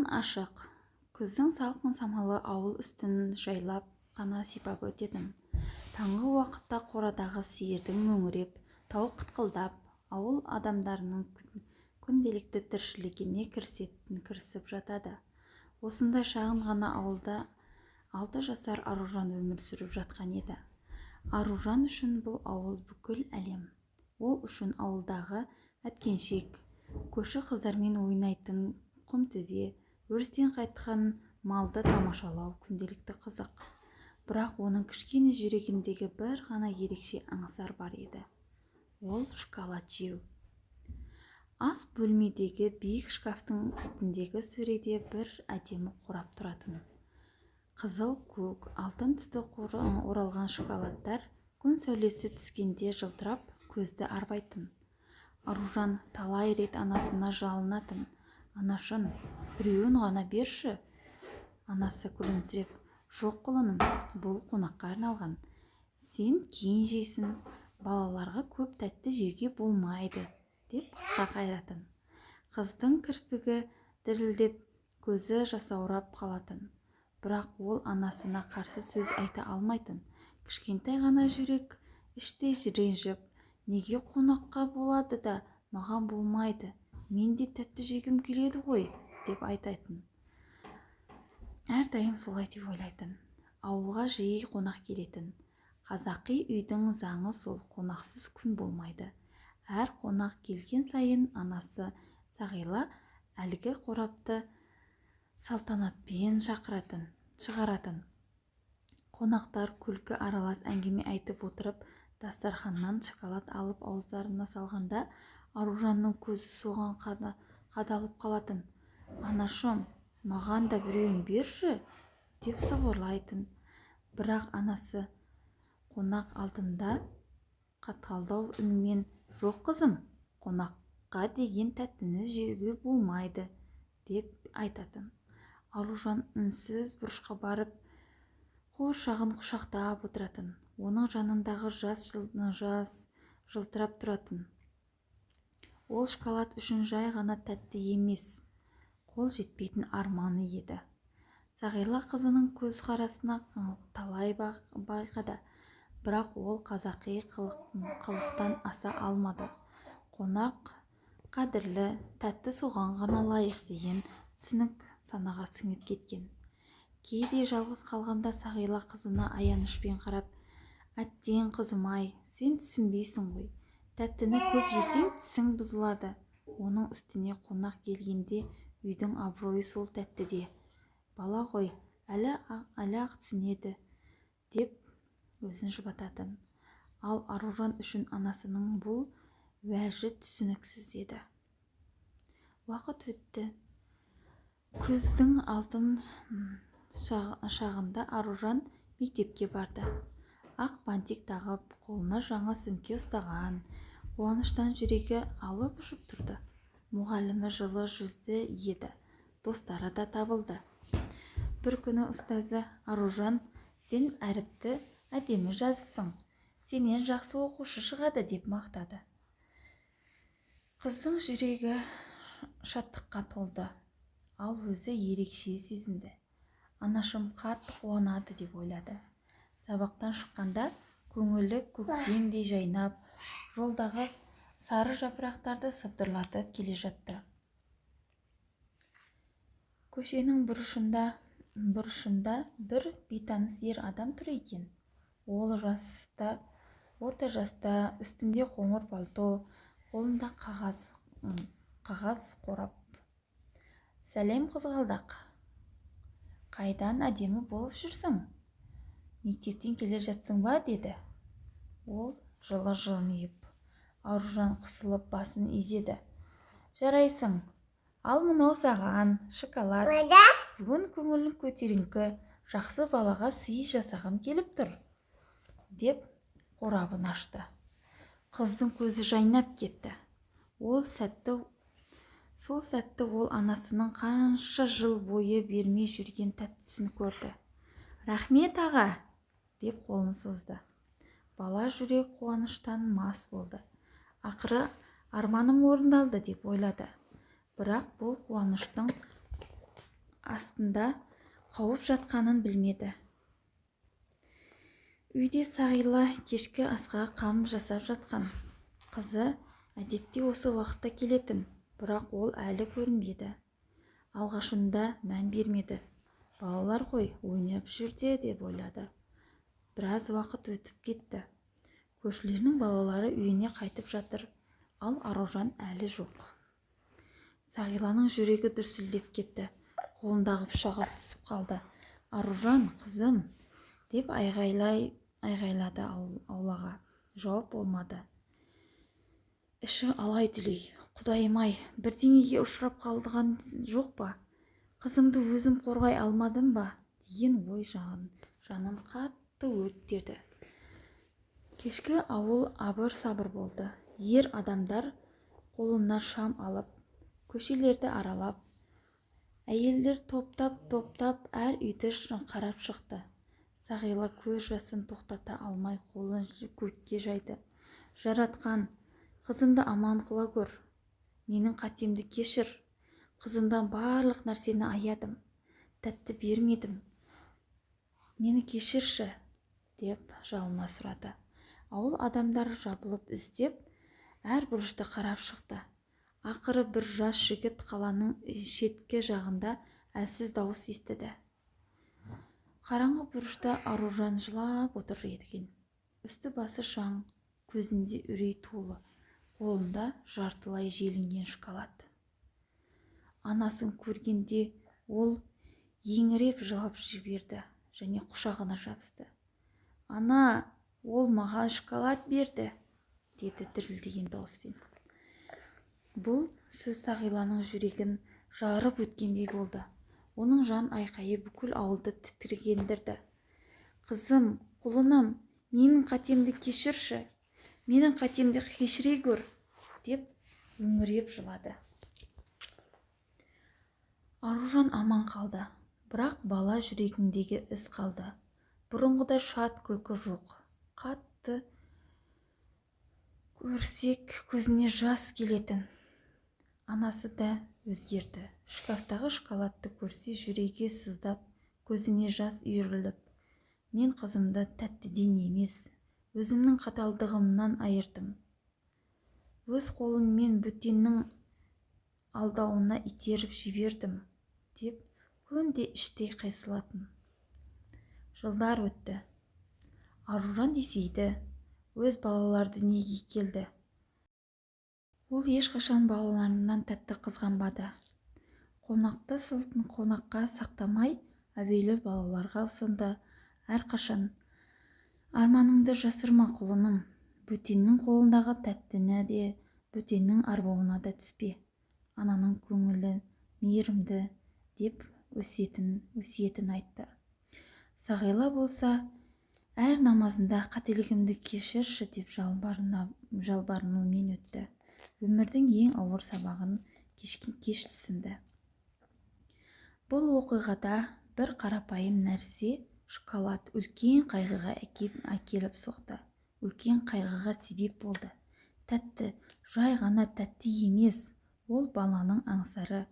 Ашық. Күздің салқын самалы ауыл үстін жайлап қана сипап өтетін. Таңғы уақытта қорадағы сиырдың мөңіреп, тауық қытқылдап, ауыл адамдарының күнделікті тіршілігіне кірісіп жатады. Осындай шағын ғана ауылда 6 жасар Аружан өмір сүріп жатқан еді. Аружан үшін бұл ауыл бүкіл әлем. Ол үшін ауылдағы әткеншек, көрші қыздармен ойнайтын құмтөбе, өрістен қайтқан малды тамашалау күнделікті қызық. Бірақ оның кішкене жүрегіндегі бір ғана ерекше аңсар бар еді. Ол шоколад жеу. Ас бөлмедегі биік шкафтың үстіндегі сөреде бір әдемі қорап тұратын. Қызыл, көк, алтын түсті оралған шоколадтар күн сәулесі түскенде жылтырап көзді арбайтын. Аружан талай рет анасына жалынатын. Анашын, біреуін ғана берші. Анасы күлімсіреп, жоқ құлыным, бұл қонаққа арналған. Сен кейін жейсің, балаларға көп тәтті жеуге болмайды, деп қысқа қайратын. Қыздың кірпігі дірілдеп, көзі жасаурап қалатын. Бірақ ол анасына қарсы сөз айта алмайтын. Кішкентай ғана жүрек іштей ренжіп, неге қонаққа болады да маған болмайды? Мен де тәтті жегім келеді ғой, деп айтатын. Әрдайым солай деп ойлайтын. Ауылға жиі қонақ келетін. Қазақи үйдің заңы сол, қонақсыз күн болмайды. Әр қонақ келген сайын анасы Сағила әлгі қорапты салтанатпен шығаратын. Қонақтар күлкі аралас әңгіме айтып отырып, дастарханнан шоколад алып ауыздарына салғанда, Аружанның көзі соған қадалып қалатын. Анашым, маған да біреуін берші, деп сыбырлайтын. Бірақ анасы қонақ алдында қатқалдау үнмен, жоқ қызым, қонаққа деген тәттіні жеуге болмайды, деп айтатын. Аружан үнсіз бұрышқа барып, қуыршағын құшақтап отыратын. Оның жанындағы жас жылтырап тұратын. Ол шоколад үшін жай ғана тәтті емес, қол жетпейтін арманы еді. Сағила қызының көз қарасына талай байқады, бірақ ол қазақи қылықтан аса алмады. Қонақ қадірлі, тәтті соған ғана лайық деген түсінік санаға сіңіп кеткен. Кейде жалғыз қалғанда Сағила қызына аянышпен қарап, әттең қызым-ай, сен түсінбейсің ғой. Тәттіні көп жесең тісің бұзылады. Оның үстіне қонақ келгенде үйдің абыройы сол тәттіде. Бала ғой, әлі-ақ түсінеді, деп өзін жұбататын. Ал Аружан үшін анасының бұл уәжі түсініксіз еді. Уақыт өтті. Күздің алтын шағында Аружан мектепке барды. Ақ бантик тағып, қолына жаңа сөмке ұстаған. Қуаныштан жүрегі алып ұшып тұрды. Мұғалімі жылы жүзді еді. Достары да табылды. Бір күні ұстазы, Аружан, сен әріпті әдемі жазыпсың. Сенен жақсы оқушы шығады, деп мақтады. Қыздың жүрегі шаттыққа толды. Ал өзі ерекше сезінді. Анашым қатты қуанады, деп ойлады. Сабақтан шыққанда көңілі көктемдей жайнап, жолдағы сары жапырақтарды сыбдырлатып келе жатты. Көшенің бұрышында бір бейтаныс ер адам тұр екен. Ол орта жаста, үстінде қоңыр пальто, қолында қағаз қорап. Сәлем қызғалдақ. Қайдан әдемі болып жүрсің? Мектептен келе жатсың ба, деді. Ол жылы жымиып. Аружан қысылып басын изеді. Жарайсың, ал мынау саған шоколад. Бүгін көңілің көтеріңкі, жақсы балаға сый жасағым келіп тұр, деп қорабын ашты. Қыздың көзі жайнап кетті. Сол сәтті ол анасының қанша жыл бойы бермей жүрген тәттісін көрді. Рахмет аға, деп қолын созды. Бала жүрек қуаныштан мас болды. Ақыры арманым орындалды, деп ойлады. Бірақ бұл қуаныштың астында қауіп жатқанын білмеді. Үйде Сағила кешкі асқа қам жасап жатқан. Қызы әдетте осы уақытта келетін, бірақ ол әлі көрінбеді. Алғашында мән бермеді. Балалар ғой, ойнап жүрде деп ойлады. Біраз уақыт өтіп кетті. Көршілерінің балалары үйіне қайтып жатыр, ал Аружан әлі жоқ. Сағиланың жүрегі дүрсілдеп кетті. Қолындағы пышағы түсіп қалды. Аружан, қызым, деп айғайлады аулаға. Жауап болмады. Іші алай-түлей. Құдайым-ай, бірдеңеге ұшырап қалдыған жоқ па? Қызымды өзім қорғай алмадым ба? деген ой жанын қатты өртеді. Кешкі ауыл абыр-сабыр болды. Ер адамдар қолына шам алып, көшелерді аралап, әйелдер топтап әр үйді қарап шықты. Сағила көз жасын тоқтата алмай қолын көкке жайды. Жаратқан, қызымды аман қыла көр. Менің қатемді кешір. Қызымдан барлық нәрсені аядым. Тәтті бермедім. Мені кешірші, деп жалына сұрады. Ауыл адамдар жабылып іздеп, әр бұрышты қарап шықты. Ақыры бір жас жігіт қаланың шеткі жағында әлсіз дауыс естіді. Қараңғы бұрышта Аружан жылап отыр екен. Үсті басы шаң, көзінде үрей толы, қолында жартылай желінген шоколад. Анасын көргенде ол еңіреп жылап жіберді және құшағына жабысты. Ана, ол маған шоколад берді, деді дірілдеген дауыспен. Бұл сөз Сағиланың жүрегін жарып өткендей болды. Оның жан айқайы бүкіл ауылды тітіргендірді. Қызым, құлыным, менің қатемді кешірші, менің қатемді кешіре көр, деп үңіреп жылады. Аружан аман қалды, бірақ бала жүрегіндегі із қалды. Бұрынғыдай шат күлкі жоқ. Қатты көрсек көзіне жас келетін. Анасы да өзгерді. Шкафтағы шоколадты көрсе жүрегі сыздап, көзіне жас үйіріліп, мен қызымды тәттіден емес, өзімнің қаталдығымнан айырдым. Өз қолыммен бөтеннің алдауына итеріп жібердім, деп күнде іштей қайсылатын. Жылдар өтті. Аружан есейді, өз балалар дүниеге келді. Ол ешқашан балаларынан тәтті қызғанбады. Қонақты сылтын қонаққа сақтамай, әуелі балаларға ұсынды. Әрқашан арманыңды жасырма құлыным, бөтеннің қолындағы тәттіні де, бөтеннің арбауына да түспе. Ананың көңілі мейірімді, деп өсиетін айтты. Сағила болса, әр намазында қателігімді кешірші деп жалбарынумен өтті. Өмірдің ең ауыр сабағын кеш түсінді. Бұл оқиғада бір қарапайым нәрсе, шоколад, үлкен қайғыға әкеліп соқты. Үлкен қайғыға себеп болды. Тәтті, жай ғана тәтті емес, ол баланың аңсары,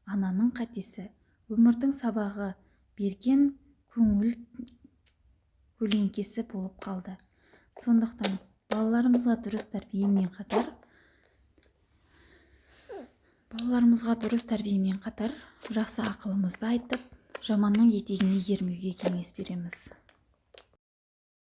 ананың қатесі, өмірдің сабағы, берген көңіл көлеңкесі болып қалды. Сондықтан балаларымызға дұрыс тәрбиемен қатар жақсы ақылымызды айтып, жаманның етегіне ермеуге кеңес береміз.